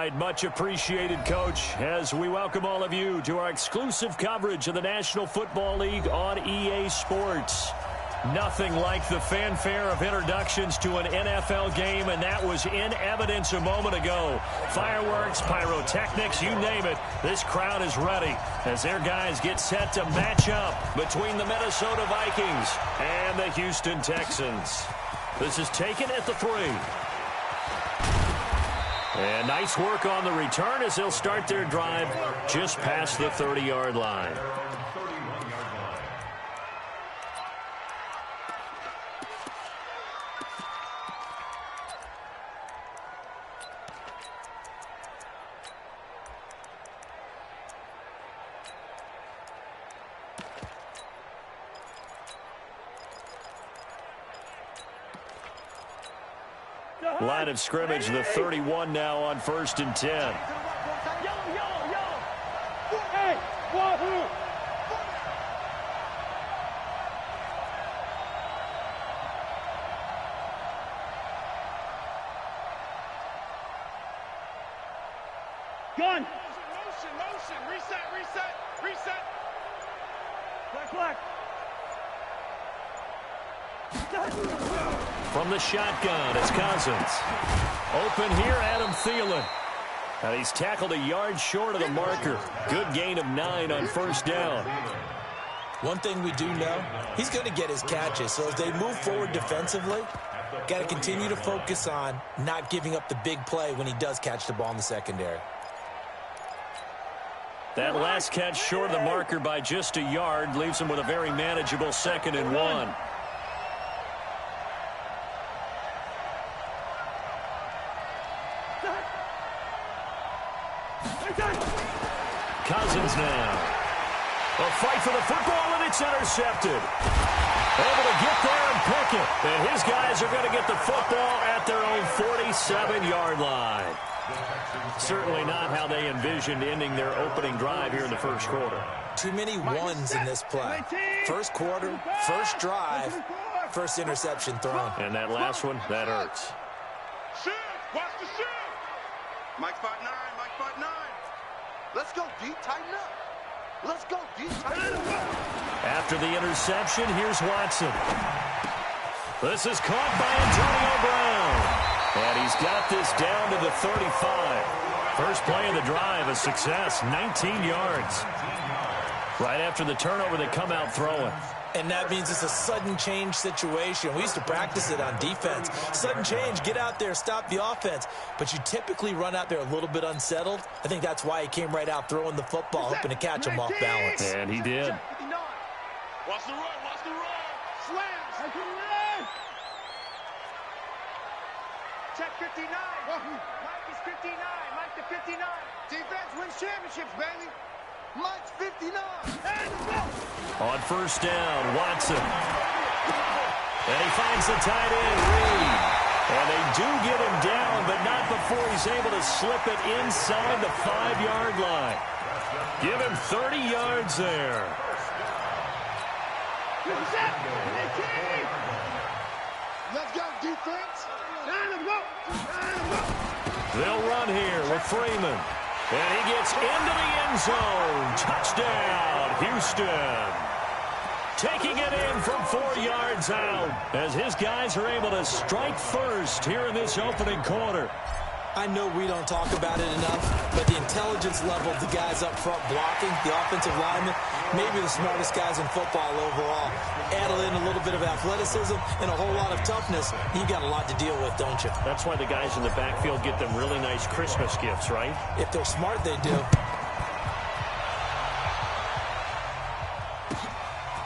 right, much appreciated, Coach, as we welcome all of you to our exclusive coverage of the National Football League on EA Sports. Nothing like the fanfare of introductions to an NFL game, and that was in evidence a moment ago. Fireworks, pyrotechnics, you name it, this crowd is ready as their guys get set to match up between the Minnesota Vikings and the Houston Texans. This is taken at the 3. And nice work on the return as they'll start their drive just past the 30-yard line. Line of scrimmage, the 31 now on 1st and 10. Hey, Wahoo! Gun! Motion, reset. Black. From the shotgun, it's Cousins. Open here, Adam Thielen. Now he's tackled a yard short of the marker. Good gain of 9 on 1st down. One thing we do know, he's going to get his catches. So as they move forward defensively, got to continue to focus on not giving up the big play when he does catch the ball in the secondary. That last catch short of the marker by just a yard leaves him with a very manageable 2nd and 1. Cousins now. A fight for the football, and it's intercepted. Able to get there and pick it. And his guys are going to get the football at their own 47-yard line. Certainly not how they envisioned ending their opening drive here in the first quarter. Too many ones in this play. First quarter, first drive, first interception thrown. And that last one, that hurts. Shift! Watch the shift! Mike 5'9", Mike 5'9". Let's go deep, tighten up. Let's go deep, tighten up. After the interception, here's Watson. This is caught by Antonio Brown. And he's got this down to the 35. First play of the drive, a success, 19 yards. Right after the turnover, they come out throwing. And that means it's a sudden change situation. We used to practice it on defense. Sudden change, get out there, stop the offense. But you typically run out there a little bit unsettled. I think that's why he came right out throwing the football, hoping to catch him off balance. And he did. Watch the run. Slams. Check 59. Mike is 59. Mike to 59. Defense wins championships, baby. Mike's 59. On 1st down, Watson. And he finds the tight end, Reed. And they do get him down, but not before he's able to slip it inside the 5-yard line. Give him 30 yards there. Let's go, defense. They'll run here with Freeman. And he gets into the end zone. Touchdown, Houston. Taking it in from 4 yards out as his guys are able to strike first here in this opening quarter. I know we don't talk about it enough, but the intelligence level of the guys up front blocking, the offensive linemen, maybe the smartest guys in football overall. Add in a little bit of athleticism and a whole lot of toughness. You've got a lot to deal with, don't you? That's why the guys in the backfield get them really nice Christmas gifts, right? If they're smart, they do.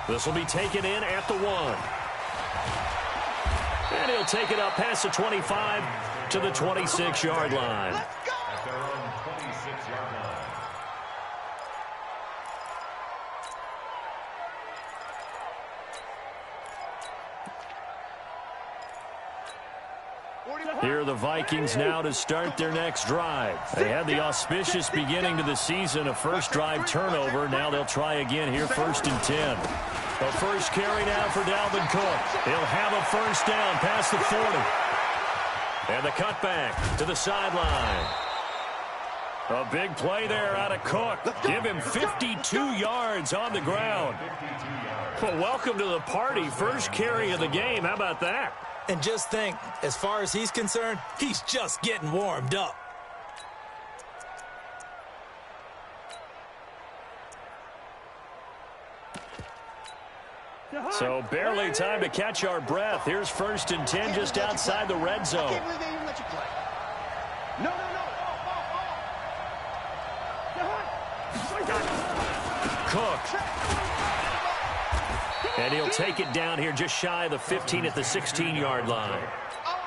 This will be taken in at the 1. And he'll take it up past the 25 to the 26-yard line. Let's go. At their own 26-yard line. Here are the Vikings now to start their next drive. They had the auspicious beginning to the season, a first drive turnover. Now they'll try again here, 1st and 10. The first carry now for Dalvin Cook. He'll have a first down past the 40. And the cutback to the sideline. A big play there out of Cook. Give him 52 yards on the ground. Well, welcome to the party. First carry of the game. How about that? And just think, as far as he's concerned, he's just getting warmed up. So barely time to catch our breath. Here's 1st and 10 just outside the red zone. I can't believe they even let you play. No. Cook. And he'll take it down here just shy of the 15 at the 16-yard line.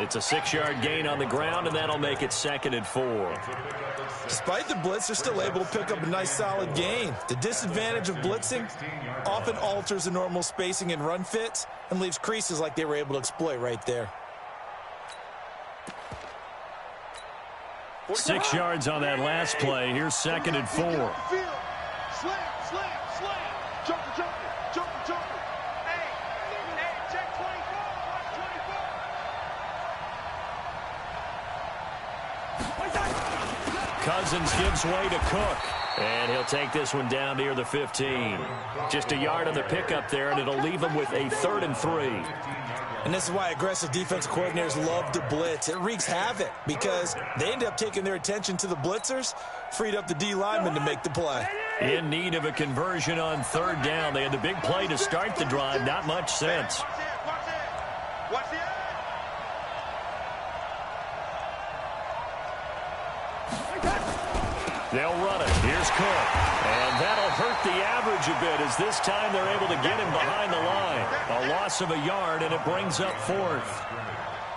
It's a 6-yard gain on the ground, and that'll make it 2nd and 4. Despite the blitz, they're still able to pick up a nice solid gain. The disadvantage of blitzing often alters the normal spacing and run fits and leaves creases like they were able to exploit right there. 6 yards on that last play. Here's 2nd and 4. Slam. Jumper. Hey, check 24. Watch 24. Cousins gives way to Cook. And he'll take this one down near the 15. Just a yard on the pickup there, and it'll leave him with a 3rd and 3. And this is why aggressive defensive coordinators love to blitz. It wreaks havoc because they end up taking their attention to the blitzers, freed up the D lineman to make the play. In need of a conversion on 3rd down. They had the big play to start the drive. Not much sense. Watch the They'll run it. Here's Cook. And that'll hurt the average a bit as this time they're able to get him behind the line. A loss of a yard, and it brings up 4th.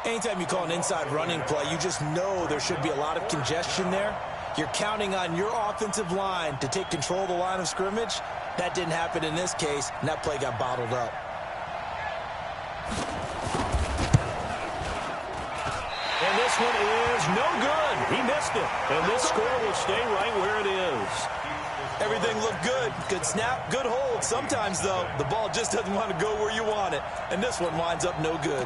Anytime you call an inside running play, you just know there should be a lot of congestion there. You're counting on your offensive line to take control of the line of scrimmage. That didn't happen in this case, and that play got bottled up. And this one is no good. He missed it. And this score will stay right where it is. Everything looked good. Good snap, good hold. Sometimes, though, the ball just doesn't want to go where you want it. And this one winds up no good.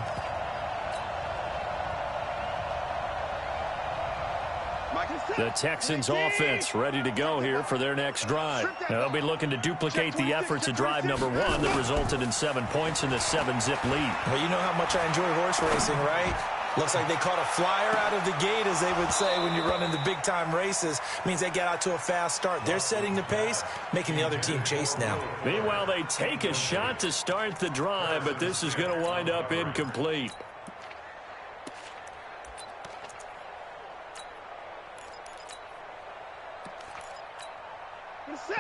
The Texans offense ready to go here for their next drive. They'll be looking to duplicate the efforts of drive number 1 that resulted in 7 points in the 7-zip lead. Well, you know how much I enjoy horse racing, right? Looks like they caught a flyer out of the gate, as they would say when you're running the big-time races. Means they get out to a fast start. They're setting the pace, making the other team chase now. Meanwhile, they take a shot to start the drive, but this is going to wind up incomplete.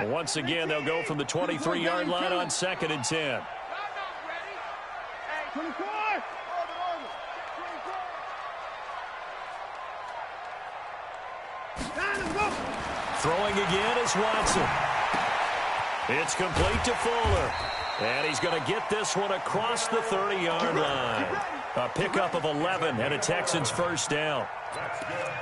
Once again, they'll go from the 23-yard line on 2nd and 10. 24. Throwing again is Watson. It's complete to Fuller. And he's going to get this one across the 30-yard line. A pickup of 11 and a Texans first down.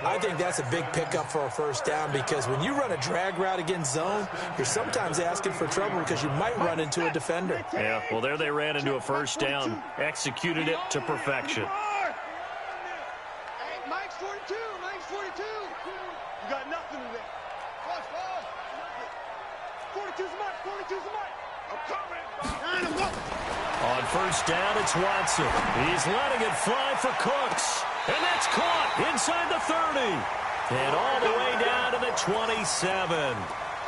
I think that's a big pickup for a first down because when you run a drag route against zone, you're sometimes asking for trouble because you might run into a defender. Yeah, well, there they ran into a first down. Executed it to perfection. Hey, Mike's 42. Mike's 42. You got nothing today. 42's much. 42's much. I'm coming. On first down, it's Watson. He's letting it fly for Cooks. And that's caught inside the 30. And all the way down to the 27.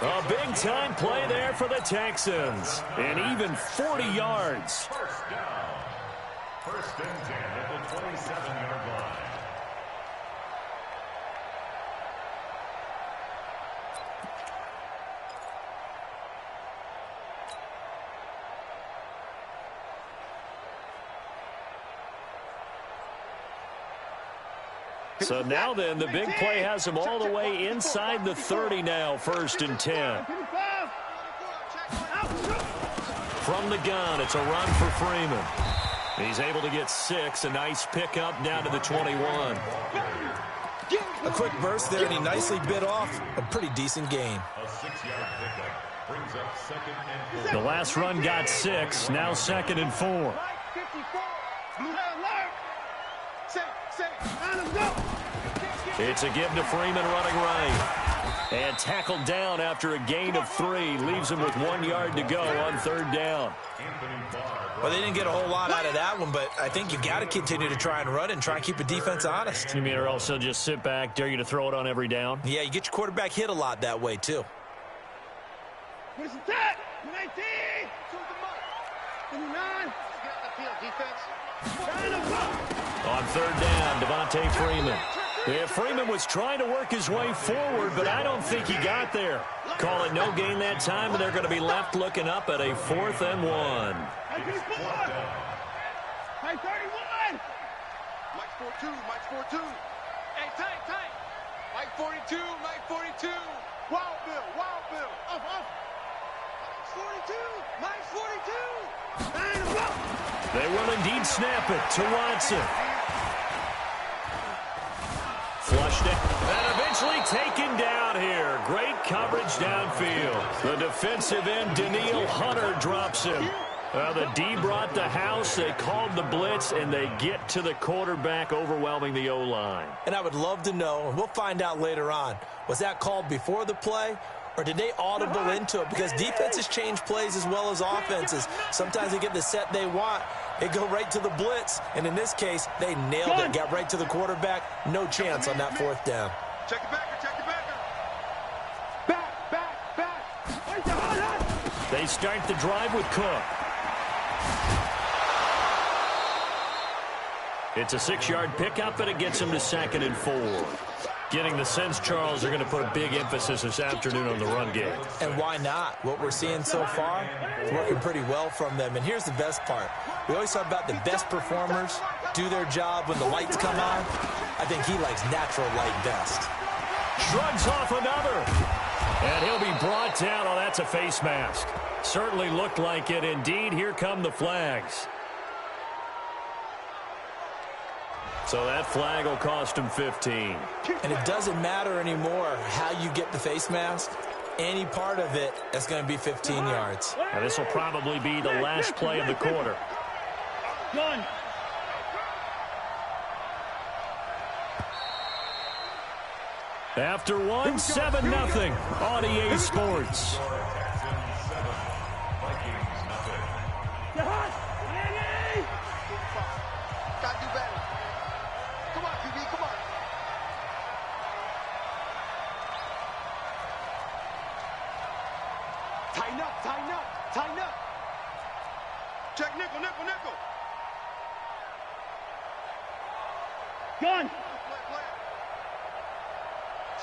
A big-time play there for the Texans. And even 40 yards. First down. 1st and 10 at the 27-yard line. So now then, the big play has him all the way inside the 30 now, 1st and 10. From the gun, it's a run for Freeman. He's able to get 6, a nice pickup down to the 21. A quick burst there, and he nicely bit off a pretty decent gain. A 6-yard pickup brings up 2nd and 4. The last run got 6, now 2nd and 4. It's a give to Freeman running right. And tackled down after a gain of 3. Leaves him with 1 yard to go on 3rd down. Well, they didn't get a whole lot out of that one, but I think you've got to continue to try and run and try and keep the defense honest. You mean or else they'll just sit back, dare you to throw it on every down? Yeah, you get your quarterback hit a lot that way, too. Where's the tag? 19! To the mark. 29. Get on the field, defense. On 3rd down, Devontae Freeman. Yeah, Freeman was trying to work his way forward, but I don't think he got there. Call it no gain that time, and they're going to be left looking up at a 4th and 1. Hey, 31! Mike 4-2, Mike 4-2. Hey, tight. Mike 42, Mike 42. Wild Bill, Wild Bill. Up. Mike 42, Mike 42. They will indeed snap it to Watson. Flushed it, and eventually taken down here. Great coverage downfield. The defensive end, Daniil Hunter, drops him. The D brought the house. They called the blitz, and they get to the quarterback, overwhelming the O-line. And I would love to know, and we'll find out later on, was that called before the play, or did they audible into it? Because defenses change plays as well as offenses. Sometimes they get the set they want. They go right to the blitz, and in this case, they nailed it. Got right to the quarterback. No chance on that 4th down. Check it backer, check it backer. Back. They start the drive with Cook. It's a 6-yard pickup, and it gets them to 2nd and 4. Getting the sense, Charles, they're going to put a big emphasis this afternoon on the run game. And why not? What we're seeing so far is working pretty well from them. And here's the best part. We always talk about the best performers do their job when the lights come on. I think he likes natural light best. Shrugs off another. And he'll be brought down. Oh, that's a face mask. Certainly looked like it. Indeed, here come the flags. So that flag will cost him 15. And it doesn't matter anymore how you get the face mask. Any part of it is going to be 15 yards. And this will probably be the last play of the quarter. Done. After 1, 7-0 on EA Sports. Gotta do better. Come on, QB, come on. Tighten up. Check nickel. Gun. Play.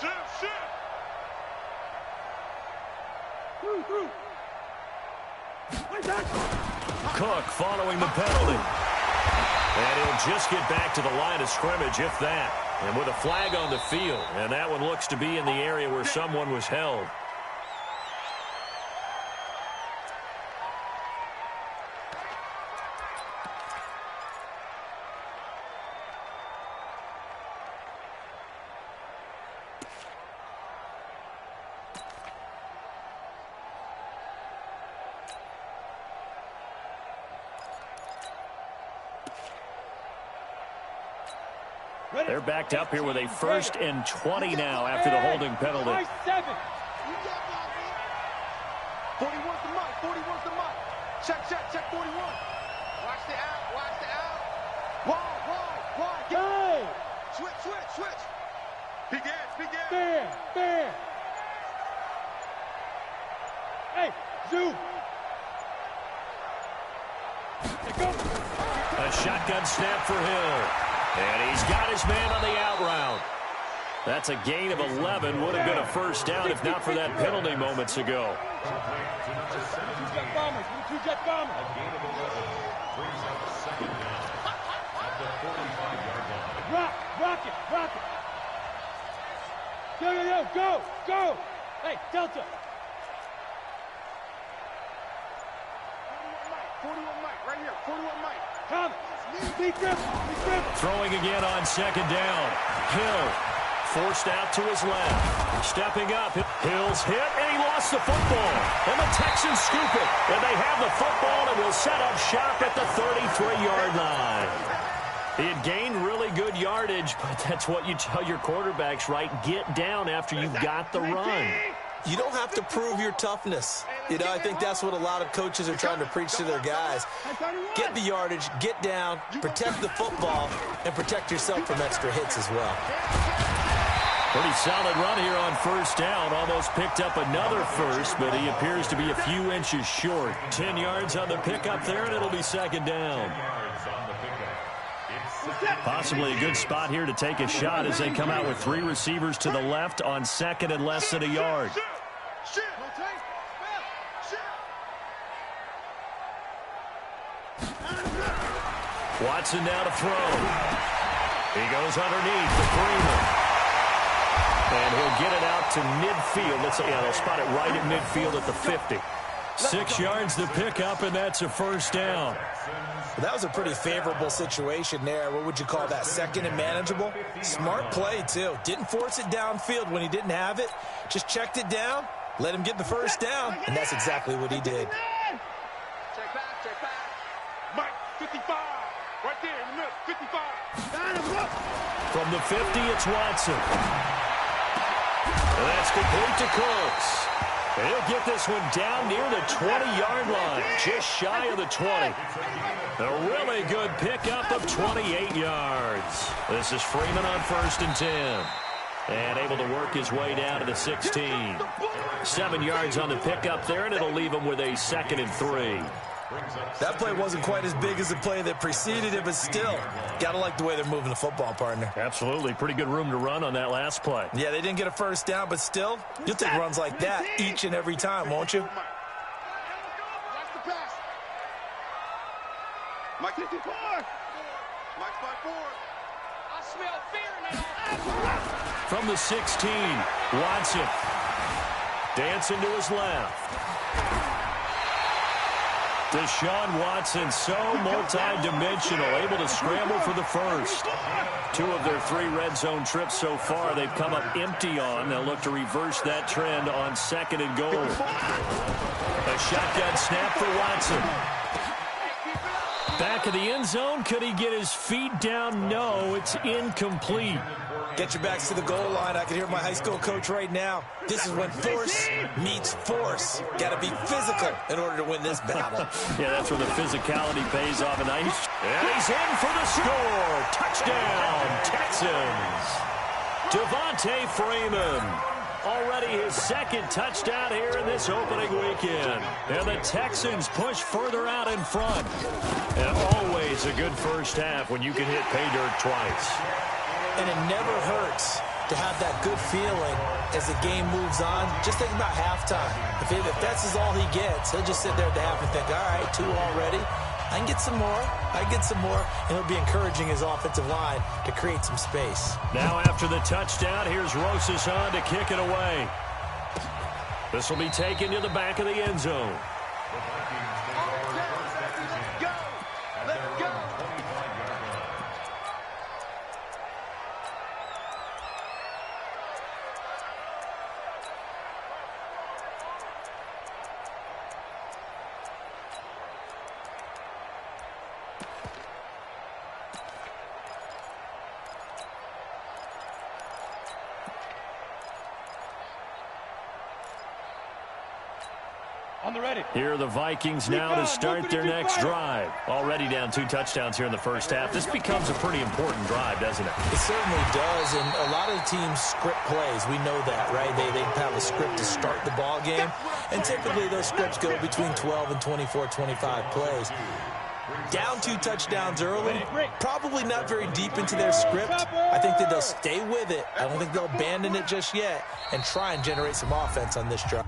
Shift. Through. Cook following the penalty. And he'll just get back to the line of scrimmage, if that. And with a flag on the field. And that one looks to be in the area where someone was held. They're backed up here with a 1st and 20 now after the holding penalty. 7. 41's the mic. Check 41. Watch the out. Wide. Go. Switch. Big ass. Fair. Hey, zoom. A shotgun snap for Hill. And he's got his man on the out route. That's a gain of 11. Would have been a 1st down if not for that penalty moments ago. Two jet bombers. A gain of 11 brings up 2nd down at the 45-yard line. Rock it. Go. Hey, Delta. 41 mic, right here. 41 mic. Come. Be grip. Throwing again on 2nd down. Hill forced out to his left. Stepping up. Hill's hit, and he lost the football. And the Texans scoop it. And they have the football and will set up shop at the 33-yard line. He had gained really good yardage, but that's what you tell your quarterbacks, right? Get down after you've got the run. You don't have to prove your toughness. You know, I think that's what a lot of coaches are trying to preach to their guys. Get the yardage, get down, protect the football, and protect yourself from extra hits as well. Pretty solid run here on first down. Almost picked up another first, but he appears to be a few inches short. 10 yards on the pickup there, and it'll be second down. Possibly a good spot here to take a shot as they come out with 3 receivers to the left on second and less than a yard. Watson now to throw. He goes underneath to Freeman. And he'll get it out to midfield. They'll spot it right at midfield at the 50. 6 yards the pickup, and that's a first down. Well, that was a pretty favorable situation there. What would you call that? Second and manageable? Smart play, too. Didn't force it downfield when he didn't have it. Just checked it down, let him get the first down, and that's exactly what he did. Check back. Mike, 55. Right there in the middle, 55. From the 50, it's Watson. And that's complete to Cooks. He'll get this one down near the 20-yard line, just shy of the 20. A really good pickup of 28 yards. This is Freeman on first and 10. And able to work his way down to the 16. 7 yards on the pickup there, and it'll leave him with a second and 3. That play wasn't quite as big as the play that preceded it, but still, got to like the way they're moving the football, partner. Absolutely. Pretty good room to run on that last play. Yeah, they didn't get a first down, but still, you'll take runs like that each and every time, won't you? Mike 54. Mike 54. I smell fear now. From the 16, Watson. Dancing to his left. Deshaun Watson, so multi-dimensional, able to scramble for the first. 2 of their 3 red zone trips so far, they've come up empty on. They'll look to reverse that trend on second and goal. A shotgun snap for Watson. Back of the end zone, could he get his feet down? No, it's incomplete. Get your backs to the goal line. I can hear my high school coach right now. This is when force meets force. Got to be physical in order to win this battle. Yeah, that's where the physicality pays off. And he's in for the score. Touchdown, Texans. Devontae Freeman. Already his second touchdown here in this opening weekend. And the Texans push further out in front. And always a good first half when you can hit pay dirt twice. And it never hurts to have that good feeling as the game moves on. Just think about halftime. If that's all he gets, he'll just sit there at the half and think, all right, 2 already. I can get some more. And he'll be encouraging his offensive line to create some space. Now after the touchdown, here's Rosas on to kick it away. This will be taken to the back of the end zone. Let's go. On the ready. Here are the Vikings now to start their next drive. Already down 2 touchdowns here in the first half. This becomes a pretty important drive, doesn't it? It certainly does, and a lot of the teams script plays. We know that, right? They have a script to start the ball game, and typically those scripts go between 12 and 24, 25 plays. Down 2 touchdowns early, probably not very deep into their script. I think that they'll stay with it. I don't think they'll abandon it just yet and try and generate some offense on this drive.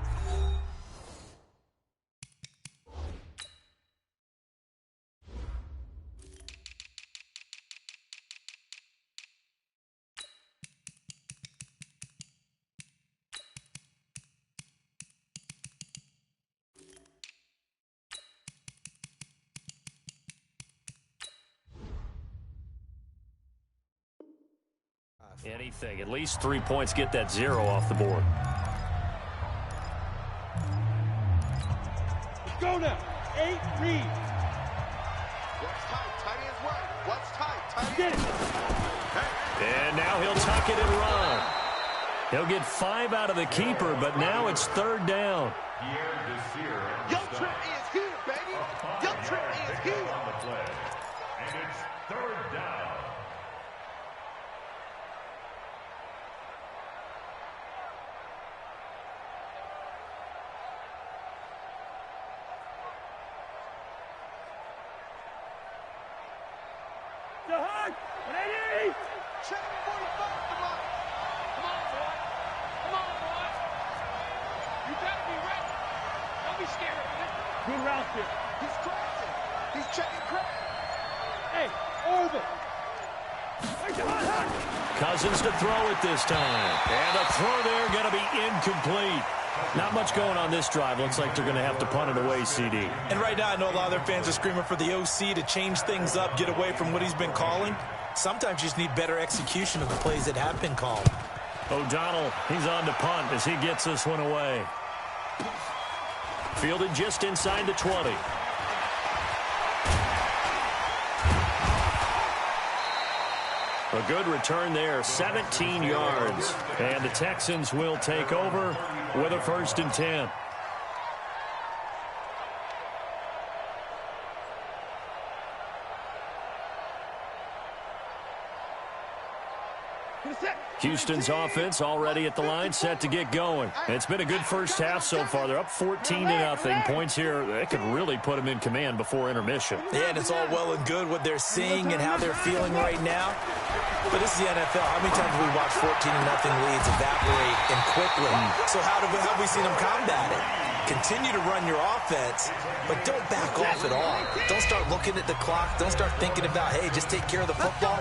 Anything. At least 3 points, get that 0 off the board. Let's go now. 8 read. What's tight? Tight ends right. What's tight? And now he'll tuck it and run. He'll get 5 out of the keeper, but now it's 3rd down. Yo, Trent is here, baby. Yo, Trent is here. On the play. And it's 3rd down. Check 45, come on. Come on, boy. Come on, boy. You better be ready. Don't be scared. Good route there. He's crossing. He's checking crack. Hey, over. Cousins to throw it this time. And the throw there going to be incomplete. Not much going on this drive. Looks like they're going to have to punt it away, CD. And right now, I know a lot of their fans are screaming for the OC to change things up, get away from what he's been calling. Sometimes you just need better execution of the plays that have been called. O'Donnell, he's on to punt as he gets this one away. Fielded just inside the 20. A good return there, 17 yards. And the Texans will take over with a 1st and 10. Houston's offense already at the line, set to get going. It's been a good first half so far. They're up 14-0. Points here, that could really put them in command before intermission. Yeah, and it's all well and good what they're seeing and how they're feeling right now. But this is the NFL. How many times have we watched 14-0 leads evaporate and quickly? So how have we seen them combat it? Continue to run your offense, but don't back off at all. Don't start looking at the clock. Don't start thinking about, hey, just take care of the football.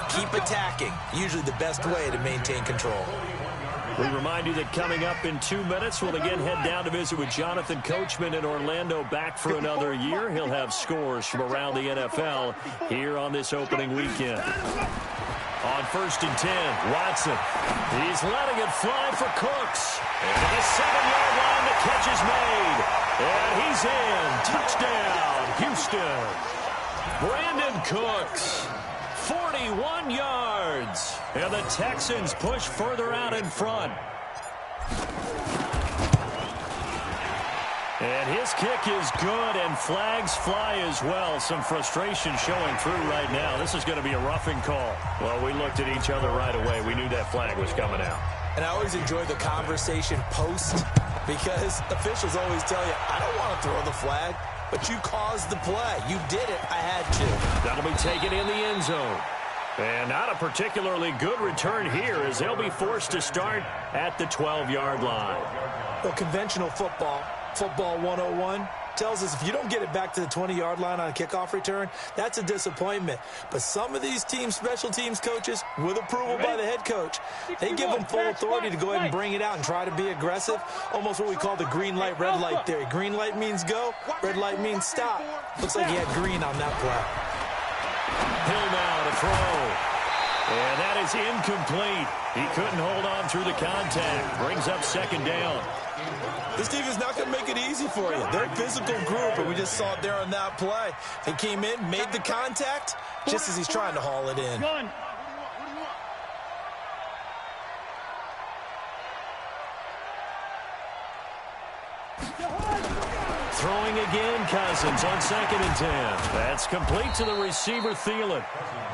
Keep attacking. Usually the best way to maintain control. We remind you that coming up in 2 minutes, we'll again head down to visit with Jonathan Coachman in Orlando, back for another year. He'll have scores from around the NFL here on this opening weekend. On 1st and 10, Watson. He's letting it fly for Cooks. And to the 7-yard line, the catch is made. And he's in. Touchdown, Houston. Brandon Cooks, 41 yards. And the Texans push further out in front. And his kick is good, and flags fly as well. Some frustration showing through right now. This is going to be a roughing call. Well, we looked at each other right away. We knew that flag was coming out. And I always enjoy the conversation post, because officials always tell you, I don't want to throw the flag, but you caused the play. You did it. I had to. That'll be taken in the end zone. And not a particularly good return here, as they'll be forced to start at the 12-yard line. Well, conventional football 101, tells us if you don't get it back to the 20-yard line on a kickoff return, that's a disappointment. But some of these teams, special teams coaches, with approval by the head coach, they give them full authority to go ahead and bring it out and try to be aggressive, almost what we call the green light, red light theory. Green light means go, red light means stop. Looks like he had green on that play. Hill now to throw. And that is incomplete. He couldn't hold on through the contact. Brings up 2nd down. This team is not going to make it easy for you. They're a physical group, and we just saw it there on that play. They came in, made the contact, just as he's trying to haul it in. Throwing again, Cousins on 2nd and 10. That's complete to the receiver, Thielen.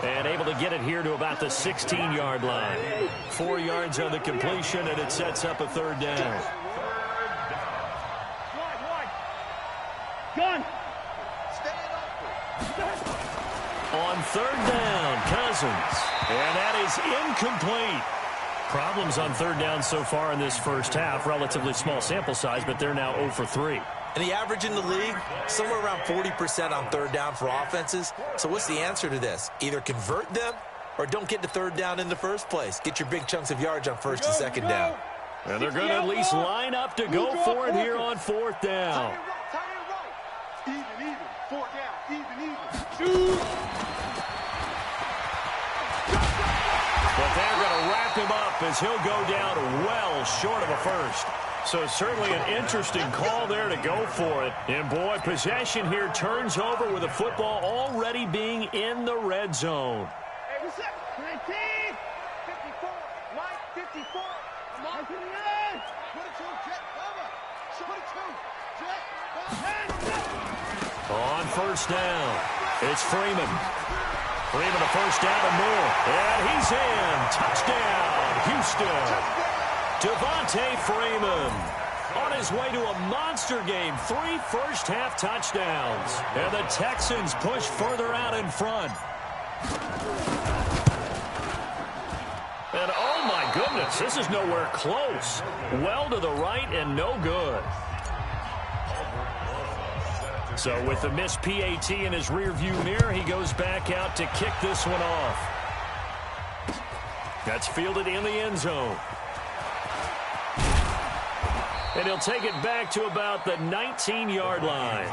And able to get it here to about the 16-yard line. 4 yards on the completion, and it sets up a 3rd down. Gun. On 3rd down, Cousins. And that is incomplete. Problems on 3rd down so far in this first half. Relatively small sample size, but they're now 0 for 3. And the average in the league, somewhere around 40% on 3rd down for offenses. So what's the answer to this? Either convert them or don't get to 3rd down in the first place. Get your big chunks of yards on 1st and 2nd down. And they're going to at least line up to go for it here on 4th down. Even, 4 down, even. But they're going to wrap him up as he'll go down well short of a first. So certainly an interesting call there to go for it. And boy, possession here turns over with the football already being in the red zone. What's up? 19. 54. Mike, 54. Come on. 29. 22. Jet, cover. 22. Jet, cover. On first down, it's Freeman. Freeman a first down and more. And he's in. Touchdown, Houston. Devontae Freeman on his way to a monster game. 3 first-half touchdowns. And the Texans push further out in front. And oh my goodness, this is nowhere close. Well to the right and no good. So with the missed PAT in his rearview mirror, he goes back out to kick this one off. That's fielded in the end zone. And he'll take it back to about the 19-yard line.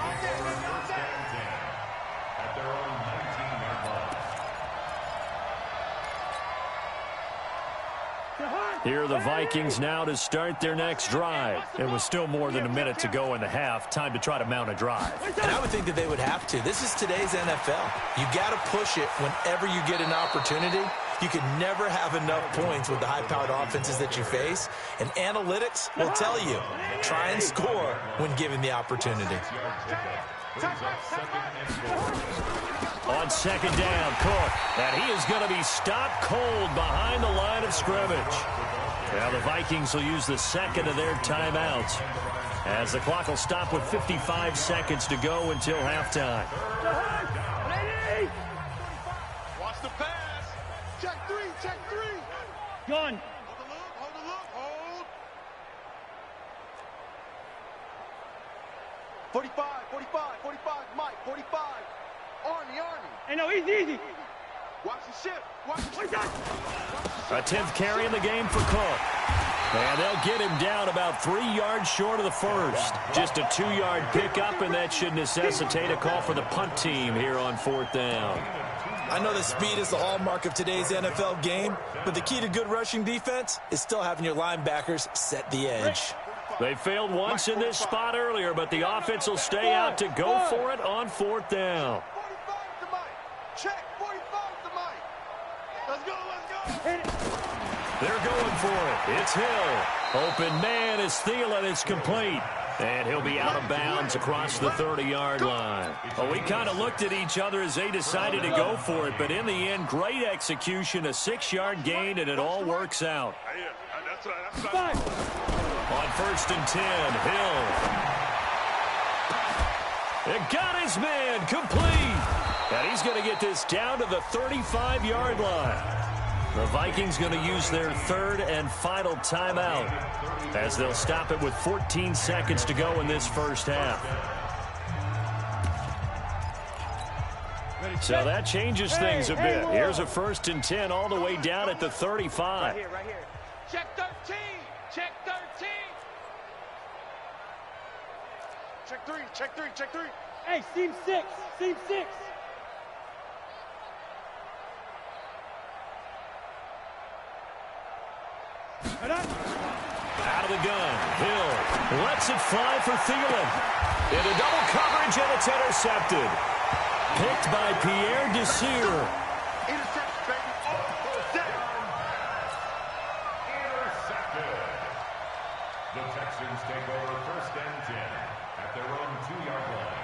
Here are the Vikings now to start their next drive. And with still more than a minute to go in the half, time to try to mount a drive. And I would think that they would have to. This is today's NFL. You got to push it whenever you get an opportunity. You can never have enough points with the high-powered offenses that you face. And analytics will tell you, try and score when given the opportunity. On second down, Cook. And he is going to be stopped cold behind the line of scrimmage. Now the Vikings will use the second of their timeouts, as the clock will stop with 55 seconds to go until halftime. Watch the pass. Check 3, check 3. Gone. Hold the look, hold the look, hold. 45, 45, 45, Mike, 45. Arnie. Hey, no, easy. Watch the shift. Watch the shift. A 10th carry in the game for Cook. And they'll get him down about 3 yards short of the first. Just a 2-yard pickup, and that should necessitate a call for the punt team here on 4th down. I know that speed is the hallmark of today's NFL game, but the key to good rushing defense is still having your linebackers set the edge. They failed once in this spot earlier, but the offense will stay out to go for it on 4th down. 45 to Mike. Check 45 to Mike. Let's go. They're going for it. It's Hill. Open man is Thielen. It's complete. And he'll be out of bounds across the 30-yard line. Well, we kind of looked at each other as they decided to go for it, but in the end, great execution, a 6-yard gain, and it all works out. That's right. On 1st and 10, Hill. It got his man complete. And he's going to get this down to the 35-yard line. The Vikings going to use their 3rd and final timeout, as they'll stop it with 14 seconds to go in this first half. So that changes things a bit. Here's a 1st and 10 all the way down at the 35. Right here. Check 13. Check 13. Check 3. Hey, seam 6. Out of the gun, Hill lets it fly for Thielen. Into double coverage, and it's intercepted. Picked by Pierre Desir. Intercepted, baby. Intercepted. The Texans take over 1st and 10 at their own 2-yard line.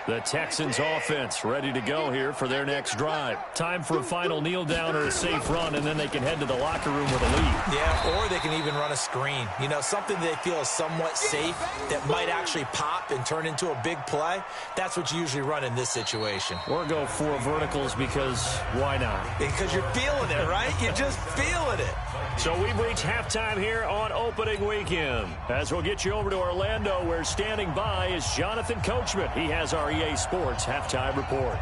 The Texans offense ready to go here for their next drive. Time for a final kneel down or a safe run, and then they can head to the locker room with a lead. Yeah, or they can even run a screen. You know, something they feel is somewhat safe that might actually pop and turn into a big play. That's what you usually run in this situation. Or go 4 verticals, because why not? Because you're feeling it, right? You're just feeling it. So we've reached halftime here on opening weekend. As we'll get you over to Orlando, where standing by is Jonathan Coachman. He has our EA Sports halftime report.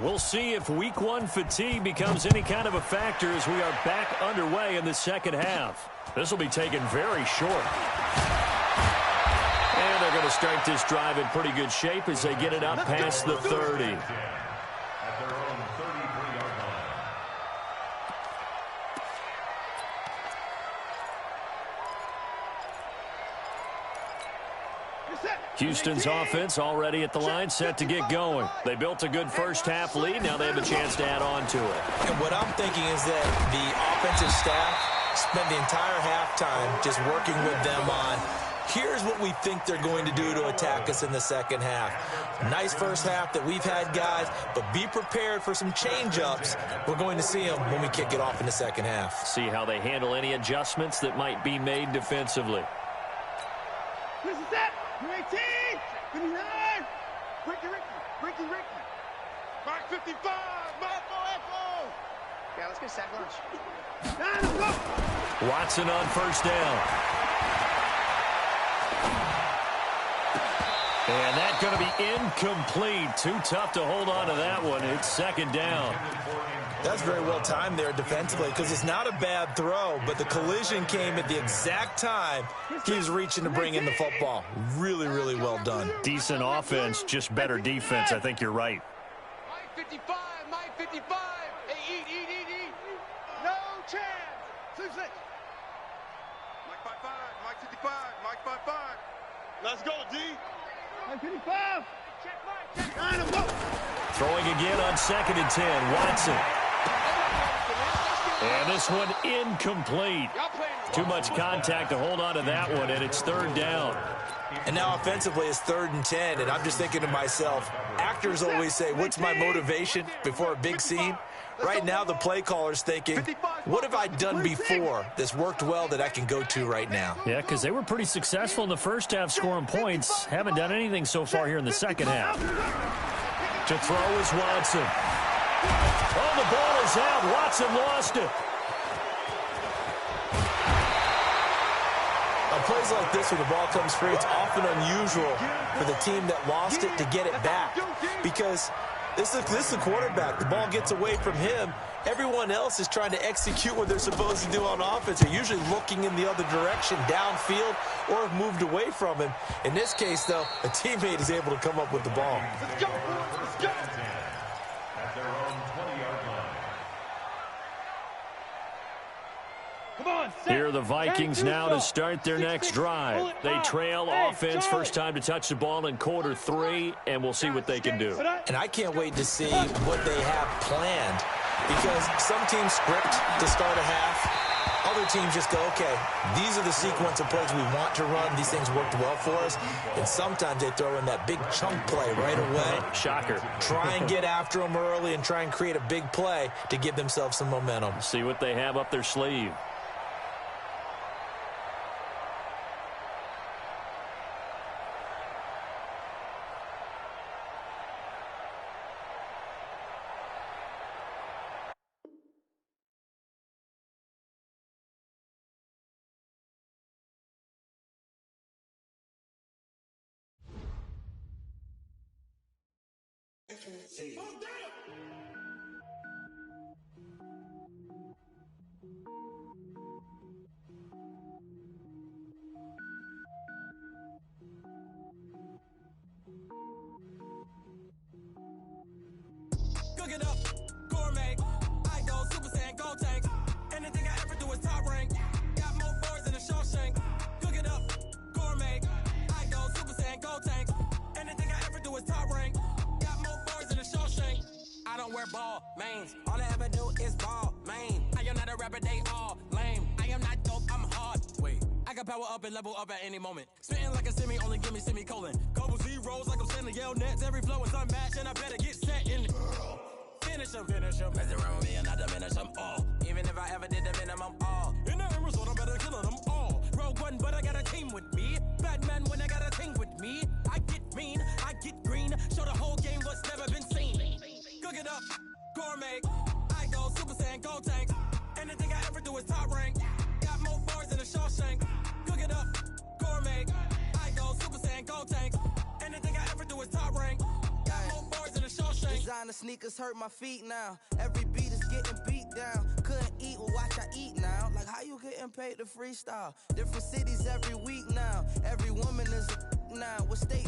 We'll see if week one fatigue becomes any kind of a factor as we are back underway in the second half. This will be taken very short. And they're going to start this drive in pretty good shape as they get it up past the 30. At their own 33-yard line. Houston's offense already at the line, set to get going. They built a good first-half lead. Now they have a chance to add on to it. And what I'm thinking is that the offensive staff spent the entire halftime just working with them on, here's what we think they're going to do to attack us in the second half. Nice first half that we've had, guys, but be prepared for some change-ups. We're going to see them when we kick it off in the second half. See how they handle any adjustments that might be made defensively. This is it. 18, 59, Ricky. Mark 55, Marco. Yeah, let's get sack lunch. Watson on first down. And that's going to be incomplete. Too tough to hold on to that one. It's second down. That's very well timed there defensively because it's not a bad throw, but the collision came at the exact time he was reaching to bring in the football. Really, really well done. Decent offense, just better defense. I think you're right. Mike 55. Hey, eat. No chance. 6. Mike 55, Mike 55, Mike 55. Let's go, D. Mike 55. Check Mike. Go. Throwing again on 2nd and 10. Watson. And this one incomplete. Too much contact to hold on to that one, and it's third down. And now offensively it's 3rd and 10, and I'm just thinking to myself, actors always say, what's my motivation before a big scene? Right now the play caller's thinking, what have I done before that's worked well that I can go to right now? Yeah, because they were pretty successful in the first half scoring points. Haven't done anything so far here in the second half. To throw is Watson. Oh, the ball is out. Watson lost it. On plays like this where the ball comes free, it's often unusual for the team that lost it to get it back. Because this is the quarterback. The ball gets away from him. Everyone else is trying to execute what they're supposed to do on offense. They're usually looking in the other direction, downfield, or have moved away from him. In this case, though, a teammate is able to come up with the ball. Let's go. At their own 20-yard line. Come on, Here are the Vikings now to start their next drive. They trail offense, first time to touch the ball in quarter 3, and we'll see what they can do. And I can't wait to see what they have planned, because some teams script to start a half. Other teams just go, okay, these are the sequence of plays we want to run. These things worked well for us. And sometimes they throw in that big chunk play right away. Shocker. Try and get after them early and try and create a big play to give themselves some momentum. See what they have up their sleeve. Cook it up, gourmet. I go Super Saiyan, go tank. Anything I ever do is top rank. Got more boys than a Shawshank. Cook it up, gourmet. I go Super Saiyan, go tank. Anything I ever do is top rank. Got more boys than a Shawshank. I don't wear ball mains. All I ever do is ball main. I am not a rapper, they all lame. I am not dope, I'm hard. Wait, I can power up and level up at any moment. Spitting like a semi, only give me semicolon. Couple zeros like I'm sending yell nets. Every flow is unmatched, and I better get set in. Finish them. Mess around with me and I diminish them all. Even if I ever did the minimum all. In the end result, I better kill them all. Rogue One, but I got a team with me. Batman when I got a team with me. I get mean, I get green. Show the whole game what's never been seen. Cook it up, gourmet. I go Super Saiyan, go tank. Anything I ever do is top rank. Got more bars than a Shawshank. Cook it up, gourmet. I go Super Saiyan, go tank. Anything I ever do is top rank. Got more bars than a Shawshank. Designer sneakers hurt my feet now. Every beat is getting beat down. Couldn't eat, well watch I eat now. Like how you getting paid to freestyle? Different cities every week now. Every woman is a now. What state